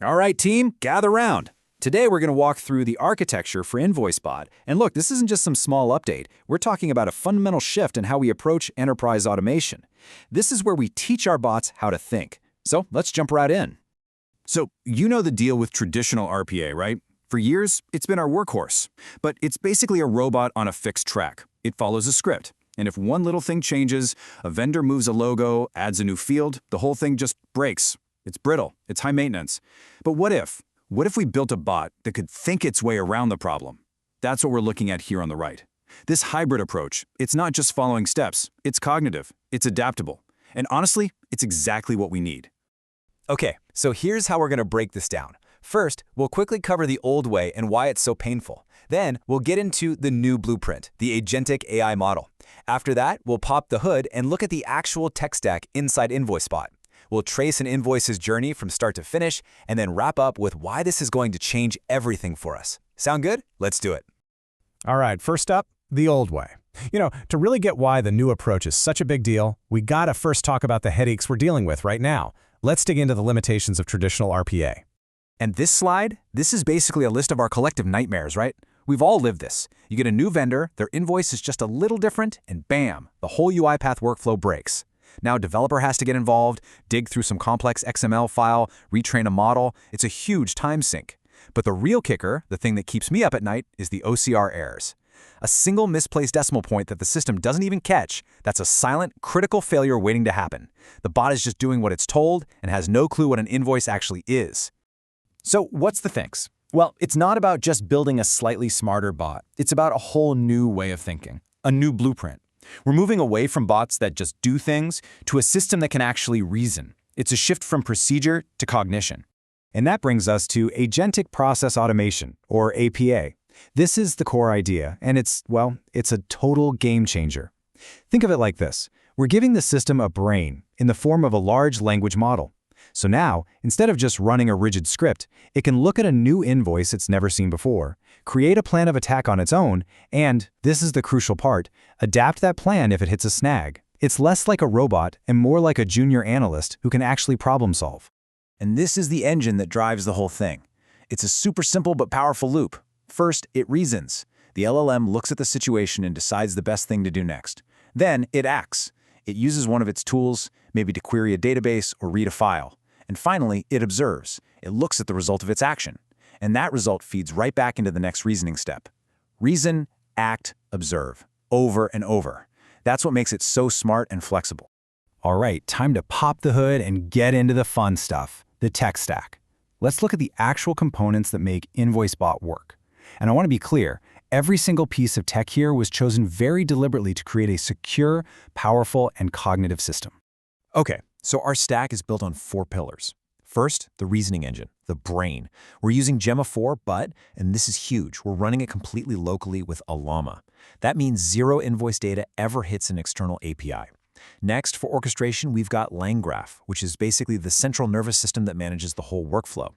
All right, team, gather round. Today we're going to walk through the architecture for InvoiceBot. And look, this isn't just some small update. We're talking about a fundamental shift in how we approach enterprise automation. This is where we teach our bots how to think. So let's jump right in. So you know the deal with traditional RPA, right? For years, it's been our workhorse. But it's basically a robot on a fixed track. It follows a script. And if one little thing changes, a vendor moves a logo, adds a new field, the whole thing just breaks. It's brittle, it's high maintenance. But what if? What if we built a bot that could think its way around the problem? That's what we're looking at here on the right. This hybrid approach, it's not just following steps, it's cognitive, it's adaptable. And honestly, it's exactly what we need. Okay, so here's how we're going to break this down. First, we'll quickly cover the old way and why it's so painful. Then, we'll get into the new blueprint, the agentic AI model. After that, we'll pop the hood and look at the actual tech stack inside InvoiceBot. We'll trace an invoice's journey from start to finish, and then wrap up with why this is going to change everything for us. Sound good? Let's do it. All right, first up, the old way. To really get why the new approach is such a big deal, we gotta first talk about the headaches we're dealing with right now. Let's dig into the limitations of traditional RPA. And this slide, this is basically a list of our collective nightmares, right? We've all lived this. You get a new vendor, their invoice is just a little different, and bam, the whole UiPath workflow breaks. Now a developer has to get involved, dig through some complex XML file, retrain a model. It's a huge time sink. But the real kicker, the thing that keeps me up at night, is the OCR errors. A single misplaced decimal point that the system doesn't even catch, that's a silent, critical failure waiting to happen. The bot is just doing what it's told and has no clue what an invoice actually is. So what's the fix? Well, it's not about just building a slightly smarter bot. It's about a whole new way of thinking, a new blueprint. We're moving away from bots that just do things to a system that can actually reason. It's a shift from procedure to cognition. And that brings us to Agentic Process Automation, or APA. This is the core idea, and it's a total game changer. Think of it like this. We're giving the system a brain in the form of a large language model. So now, instead of just running a rigid script, it can look at a new invoice it's never seen before, create a plan of attack on its own, and, this is the crucial part, adapt that plan if it hits a snag. It's less like a robot and more like a junior analyst who can actually problem solve. And this is the engine that drives the whole thing. It's a super simple but powerful loop. First, it reasons. The LLM looks at the situation and decides the best thing to do next. Then, it acts. It uses one of its tools, maybe to query a database or read a file. And finally, it observes. It looks at the result of its action. And that result feeds right back into the next reasoning step. Reason, act, observe. Over and over. That's what makes it so smart and flexible. All right, time to pop the hood and get into the fun stuff, the tech stack. Let's look at the actual components that make InvoiceBot work. And I want to be clear, every single piece of tech here was chosen very deliberately to create a secure, powerful, and cognitive system. Okay, so our stack is built on 4 pillars. First, the reasoning engine, the brain. We're using Gemma 4, but, and this is huge, we're running it completely locally with a llama. That means 0 invoice data ever hits an external API. Next, for orchestration, we've got LangGraph, which is basically the central nervous system that manages the whole workflow.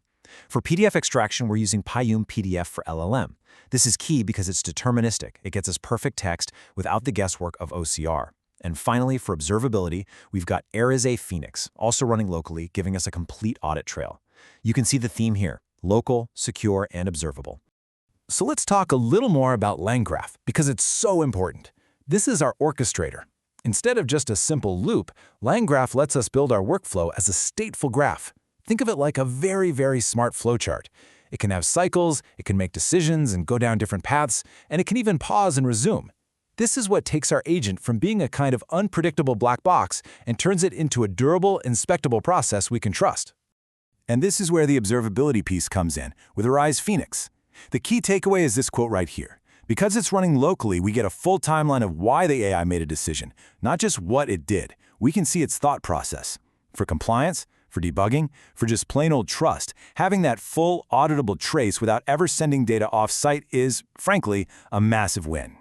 For PDF extraction, we're using Pyum PDF for LLM. This is key because it's deterministic. It gets us perfect text without the guesswork of OCR. And finally, for observability, we've got Arize Phoenix, also running locally, giving us a complete audit trail. You can see the theme here, local, secure, and observable. So let's talk a little more about LangGraph, because it's so important. This is our orchestrator. Instead of just a simple loop, LangGraph lets us build our workflow as a stateful graph. Think of it like a very, very smart flowchart. It can have cycles, it can make decisions and go down different paths, and it can even pause and resume. This is what takes our agent from being a kind of unpredictable black box and turns it into a durable, inspectable process we can trust. And this is where the observability piece comes in, with Arize Phoenix. The key takeaway is this quote right here. Because it's running locally, we get a full timeline of why the AI made a decision, not just what it did. We can see its thought process. For compliance, for debugging, for just plain old trust, having that full auditable trace without ever sending data off-site is, frankly, a massive win.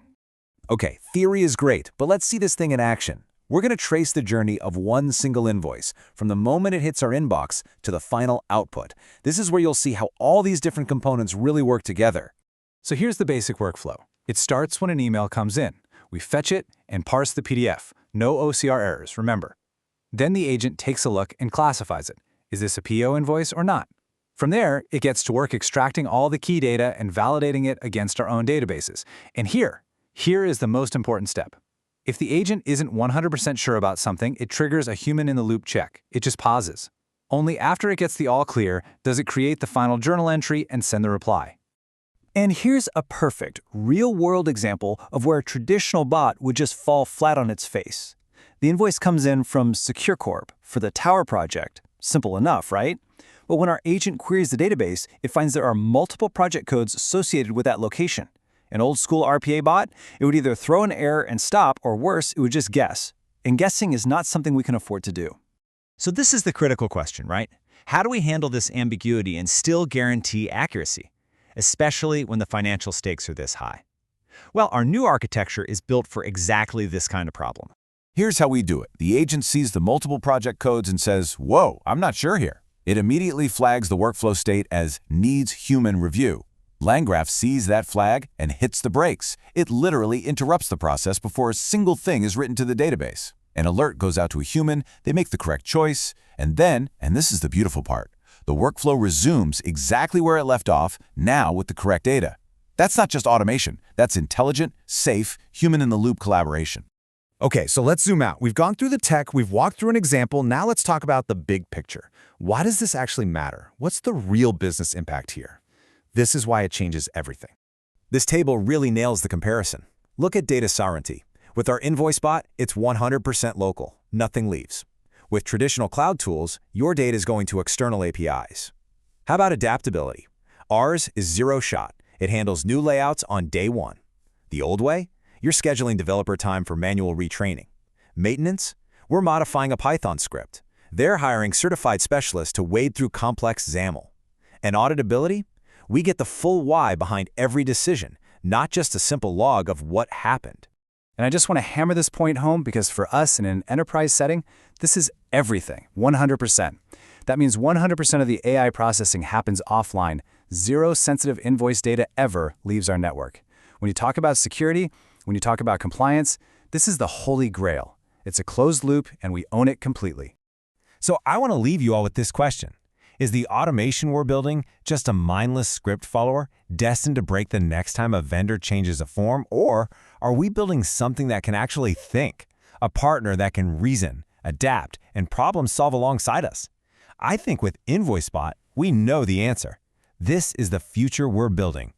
Okay, theory is great, but let's see this thing in action. We're going to trace the journey of one single invoice, from the moment it hits our inbox to the final output. This is where you'll see how all these different components really work together. So here's the basic workflow. It starts when an email comes in. We fetch it and parse the PDF. No OCR errors, remember. Then the agent takes a look and classifies it. Is this a PO invoice or not? From there, it gets to work extracting all the key data and validating it against our own databases. And here is the most important step. If the agent isn't 100% sure about something, it triggers a human-in-the-loop check. It just pauses. Only after it gets the all clear does it create the final journal entry and send the reply. And here's a perfect, real-world example of where a traditional bot would just fall flat on its face. The invoice comes in from SecureCorp for the Tower project. Simple enough, right? But when our agent queries the database, it finds there are multiple project codes associated with that location. An old-school RPA bot, it would either throw an error and stop, or worse, it would just guess. And guessing is not something we can afford to do. So this is the critical question, right? How do we handle this ambiguity and still guarantee accuracy, especially when the financial stakes are this high? Well, our new architecture is built for exactly this kind of problem. Here's how we do it. The agent sees the multiple project codes and says, "Whoa, I'm not sure here." It immediately flags the workflow state as needs human review. LangGraph sees that flag and hits the brakes. It literally interrupts the process before a single thing is written to the database. An alert goes out to a human, they make the correct choice, and then, and this is the beautiful part, the workflow resumes exactly where it left off, now with the correct data. That's not just automation, that's intelligent, safe, human-in-the-loop collaboration. Okay, so let's zoom out. We've gone through the tech, we've walked through an example, now let's talk about the big picture. Why does this actually matter? What's the real business impact here? This is why it changes everything. This table really nails the comparison. Look at data sovereignty. With our InvoiceBot, it's 100% local, nothing leaves. With traditional cloud tools, your data is going to external APIs. How about adaptability? Ours is zero shot. It handles new layouts on day one. The old way? You're scheduling developer time for manual retraining. Maintenance? We're modifying a Python script. They're hiring certified specialists to wade through complex XAML. And auditability? We get the full why behind every decision, not just a simple log of what happened. And I just want to hammer this point home because for us in an enterprise setting, this is everything, 100%. That means 100% of the AI processing happens offline. Zero sensitive invoice data ever leaves our network. When you talk about security, when you talk about compliance, this is the holy grail. It's a closed loop and we own it completely. So I want to leave you all with this question. Is the automation we're building just a mindless script follower destined to break the next time a vendor changes a form? Or are we building something that can actually think? A partner that can reason, adapt, and problem solve alongside us? I think with InvoiceBot, we know the answer. This is the future we're building.